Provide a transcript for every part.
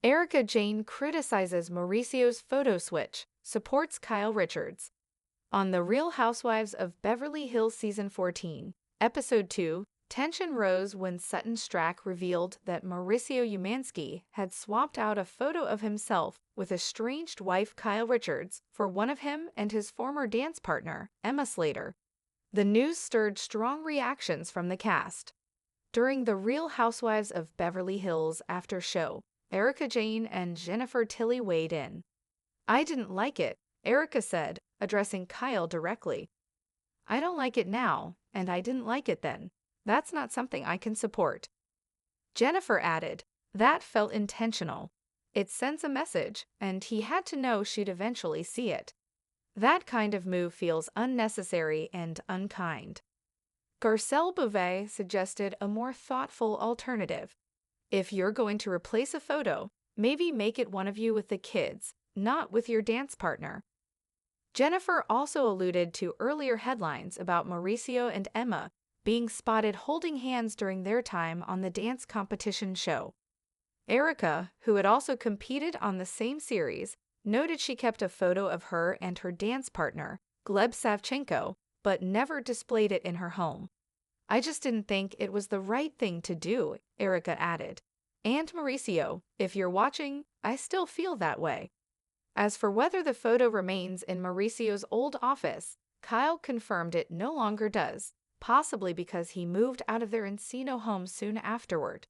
Erika Jayne criticizes Mauricio's photo switch, supports Kyle Richards. On The Real Housewives of Beverly Hills Season 14, Episode 2, tension rose when Sutton Strack revealed that Mauricio Umansky had swapped out a photo of himself with estranged wife Kyle Richards for one of him and his former dance partner, Emma Slater. The news stirred strong reactions from the cast. During The Real Housewives of Beverly Hills after show, Erika Jayne and jennifertilly weighed in. "I didn't like it," Erika said, addressing Kyle directly. "I don't like it now, and I didn't like it then. That's not something I can support." Jennifer added, "That felt intentional. It sends a message, and he had to know she'd eventually see it. That kind of move feels unnecessary and unkind." Garcelle Beauvais suggested a more thoughtful alternative. "If you're going to replace a photo, maybe make it one of you with the kids, not with your dance partner." Jennifer also alluded to earlier headlines about Mauricio and Emma being spotted holding hands during their time on the dance competition show. Erika, who had also competed on the same series, noted she kept a photo of her and her dance partner, Gleb Savchenko, but never displayed it in her home. "I just didn't think it was the right thing to do," Erika added. "And Mauricio, if you're watching, I still feel that way." As for whether the photo remains in Mauricio's old office, Kyle confirmed it no longer does, possibly because he moved out of their Encino home soon afterward.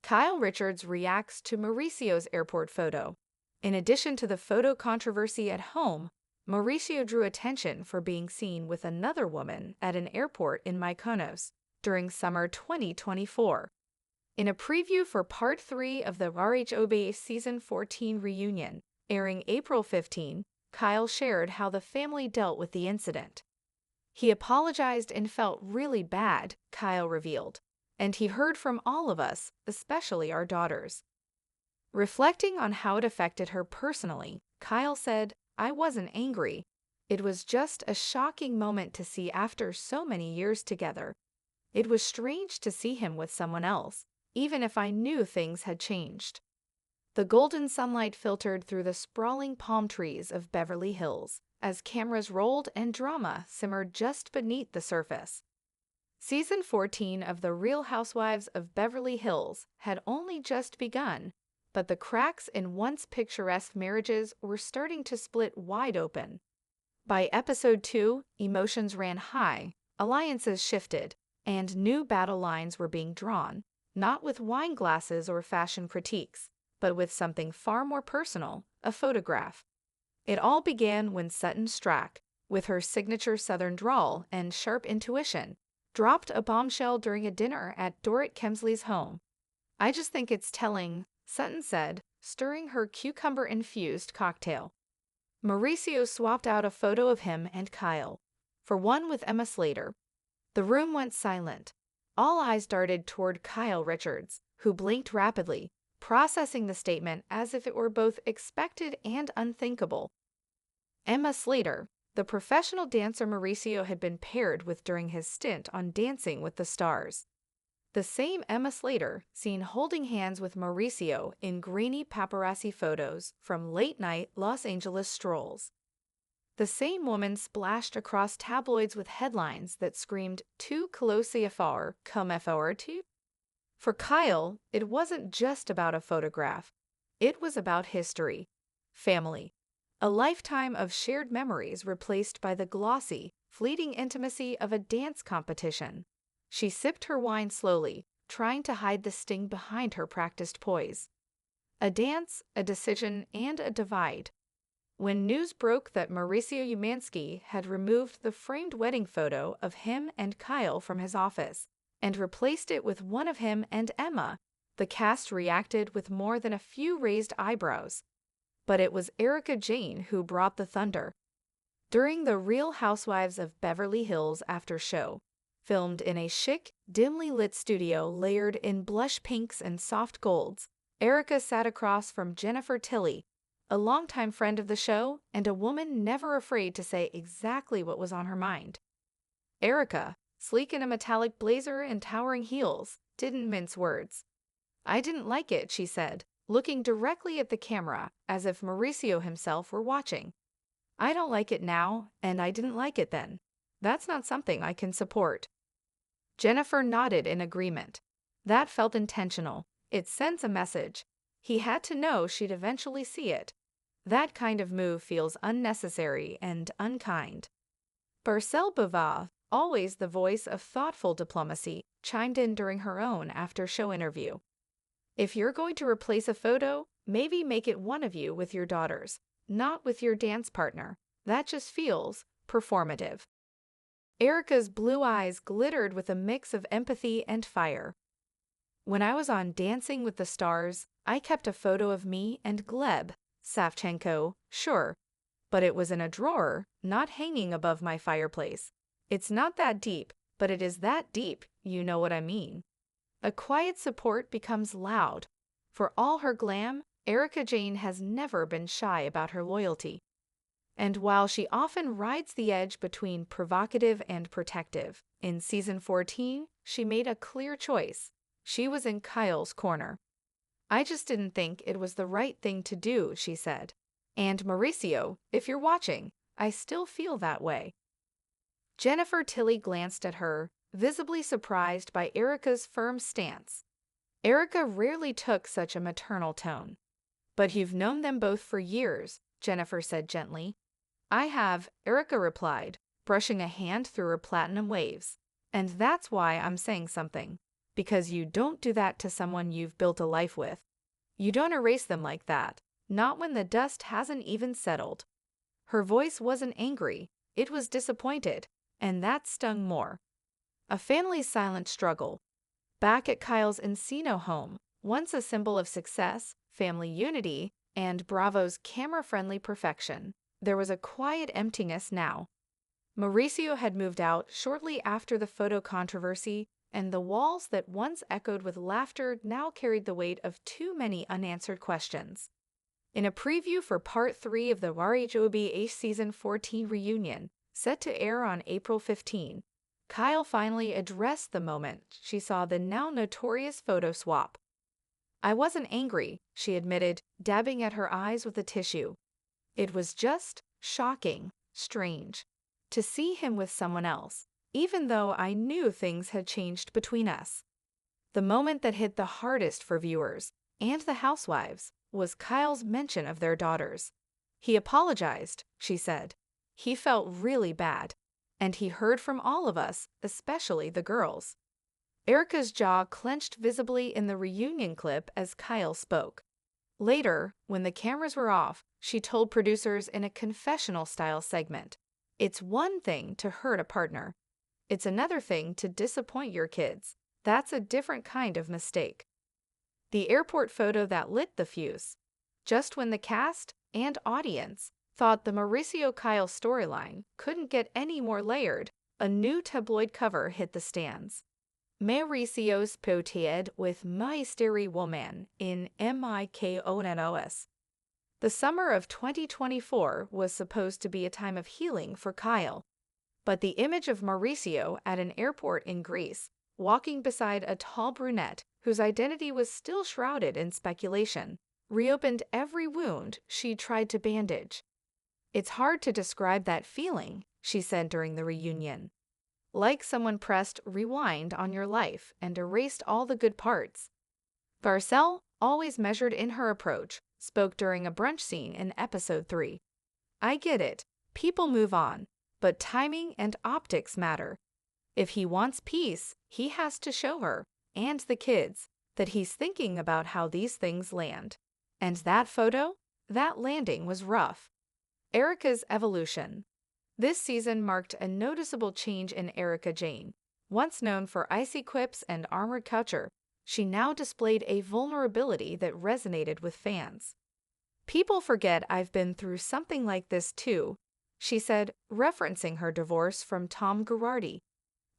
Kyle Richards reacts to Mauricio's airport photo. In addition to the photo controversy at home, Mauricio drew attention for being seen with another woman at an airport in Mykonos during summer 2024. In a preview for Part 3 of the rhobh Season 14 reunion, airing April 15, Kyle shared how the family dealt with the incident. "He apologized and felt really bad," Kyle revealed, "and he heard from all of us, especially our daughters." Reflecting on how it affected her personally, Kyle said, "I wasn't angry. It was just a shocking moment to see after so many years together. It was strange to see him with someone else, even if I knew things had changed." The golden sunlight filtered through the sprawling palm trees of Beverly Hills as cameras rolled and drama simmered just beneath the surface. Season 14 of The Real Housewives of Beverly Hills had only just begun, but the cracks in once picturesque marriages were starting to split wide open. By episode 2, emotions ran high, alliances shifted, and new battle lines were being drawn, not with wine glasses or fashion critiques, but with something far more personal, a photograph. It all began when Sutton Strack, with her signature Southern drawl and sharp intuition, dropped a bombshell during a dinner at Dorrit Kemsley's home. "I just think it's telling," Sutton said, stirring her cucumber-infused cocktail. Mauricio swapped out a photo of him and Kyle for one with Emma Slater. The room went silent. All eyes darted toward Kyle Richards, who blinked rapidly, processing the statement as if it were both expected and unthinkable. Emma Slater, the professional dancer Mauricio had been paired with during his stint on Dancing with the Stars. The same Emma Slater seen holding hands with Mauricio in grainy paparazzi photos from late-night Los Angeles strolls. The same woman splashed across tabloids with headlines that screamed "Tu closiafar comme fort." For Kyle, it wasn't just about a photograph. It was about history, family, a lifetime of shared memories replaced by the glossy, fleeting intimacy of a dance competition. She sipped her wine slowly, trying to hide the sting behind her practiced poise. A dance, a decision, and a divide. When news broke that Mauricio Umansky had removed the framed wedding photo of him and Kyle from his office and replaced it with one of him and Emma, the cast reacted with more than a few raised eyebrows. But it was Erika Jayne who brought the thunder. During The Real Housewives of Beverly Hills after show, filmed in a chic, dimly lit studio layered in blush pinks and soft golds, Erika sat across from jennifertilly, a longtime friend of the show and a woman never afraid to say exactly what was on her mind. Erika, sleek in a metallic blazer and towering heels, didn't mince words. "I didn't like it," she said, looking directly at the camera as if Mauricio himself were watching. I don't like it now, and I didn't like it then. That's not something I can support. Jennifer nodded in agreement. That felt intentional. It sends a message. He had to know she'd eventually see it. That kind of move feels unnecessary and unkind. Barcel Bava, always the voice of thoughtful diplomacy, chimed in during her own after-show interview. If you're going to replace a photo, maybe make it one of you with your daughters, not with your dance partner. That just feels performative. Erika's blue eyes glittered with a mix of empathy and fire. When I was on Dancing with the Stars, I kept a photo of me and Gleb Savchenko, sure, but it was in a drawer, not hanging above my fireplace. It's not that deep, but it is that deep, you know what I mean. A quiet support becomes loud. For all her glam, Erika Jayne has never been shy about her loyalty. And while she often rides the edge between provocative and protective, in season 14, she made a clear choice. She was in Kyle's corner. I just didn't think it was the right thing to do, she said. And Mauricio, if you're watching, I still feel that way. Jennifertilly glanced at her, visibly surprised by Erika's firm stance. Erika rarely took such a maternal tone. But you've known them both for years, Jennifer said gently. I have, Erika replied, brushing a hand through her platinum waves. And that's why I'm saying something. Because you don't do that to someone you've built a life with. You don't erase them like that, not when the dust hasn't even settled. Her voice wasn't angry, it was disappointed, and that stung more. A family's silent struggle. Back at Kyle's Encino home, once a symbol of success, family unity, and Bravo's camera-friendly perfection, there was a quiet emptiness now. Mauricio had moved out shortly after the photo controversy, and the walls that once echoed with laughter now carried the weight of too many unanswered questions. In a preview for Part 3 of the rhobh Season 14 reunion, set to air on April 15, Kyle finally addressed the moment she saw the now notorious photo swap. I wasn't angry, she admitted, dabbing at her eyes with a tissue. It was just shocking, strange, to see him with someone else, even though I knew things had changed between us. The moment that hit the hardest for viewers, and the housewives, was Kyle's mention of their daughters. He apologized, she said. He felt really bad, and he heard from all of us, especially the girls. Erika's jaw clenched visibly in the reunion clip as Kyle spoke. Later, when the cameras were off, she told producers in a confessional-style segment, "It's one thing to hurt a partner. It's another thing to disappoint your kids. That's a different kind of mistake." The airport photo that lit the fuse. Just when the cast and audience thought the Mauricio-Kyle storyline couldn't get any more layered, a new tabloid cover hit the stands. Mauricio's portrait with Mystery Woman in Mykonos. The summer of 2024 was supposed to be a time of healing for Kyle, but the image of Mauricio at an airport in Greece, walking beside a tall brunette whose identity was still shrouded in speculation, reopened every wound she tried to bandage. "It's hard to describe that feeling," she said during the reunion. "Like someone pressed rewind on your life and erased all the good parts." Garcelle, always measured in her approach, spoke during a brunch scene in episode 3. "I get it. People move on, but timing and optics matter. If he wants peace, he has to show her, and the kids, that he's thinking about how these things land. And that photo? That landing was rough." Erika's evolution. This season marked a noticeable change in Erika Jayne. Once known for icy quips and armored culture, she now displayed a vulnerability that resonated with fans. "People forget I've been through something like this too," she said, referencing her divorce from Tom Girardi.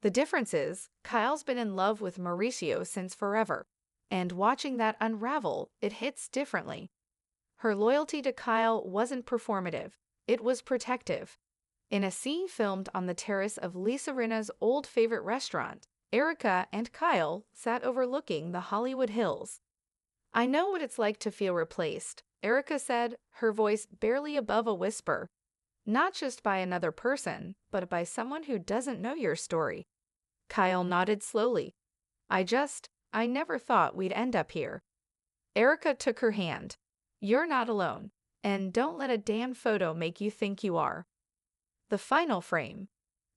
"The difference is, Kyle's been in love with Mauricio since forever, and watching that unravel, it hits differently." Her loyalty to Kyle wasn't performative, it was protective. In a scene filmed on the terrace of Lisa Rinna's old favorite restaurant, Erika and Kyle sat overlooking the Hollywood Hills. I know what it's like to feel replaced, Erika said, her voice barely above a whisper. Not just by another person, but by someone who doesn't know your story. Kyle nodded slowly. I never thought we'd end up here. Erika took her hand. You're not alone, and don't let a damn photo make you think you are. The final frame.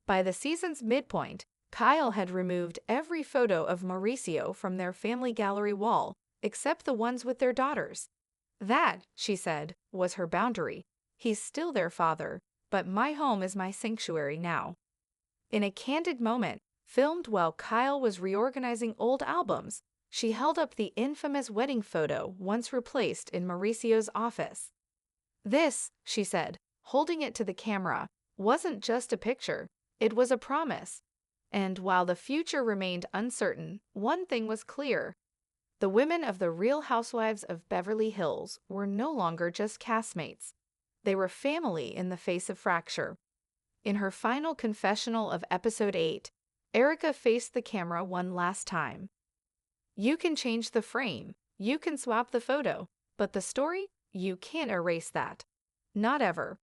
By the season's midpoint, Kyle had removed every photo of Mauricio from their family gallery wall, except the ones with their daughters. That, she said, was her boundary. He's still their father, but my home is my sanctuary now. In a candid moment, filmed while Kyle was reorganizing old albums, she held up the infamous wedding photo once replaced in Mauricio's office. This, she said, holding it to the camera, wasn't just a picture, it was a promise. And while the future remained uncertain, one thing was clear. The women of the Real Housewives of Beverly Hills were no longer just castmates. They were family in the face of fracture. In her final confessional of episode 8, Erika faced the camera one last time. You can change the frame, you can swap the photo, but the story, you can't erase that. Not ever.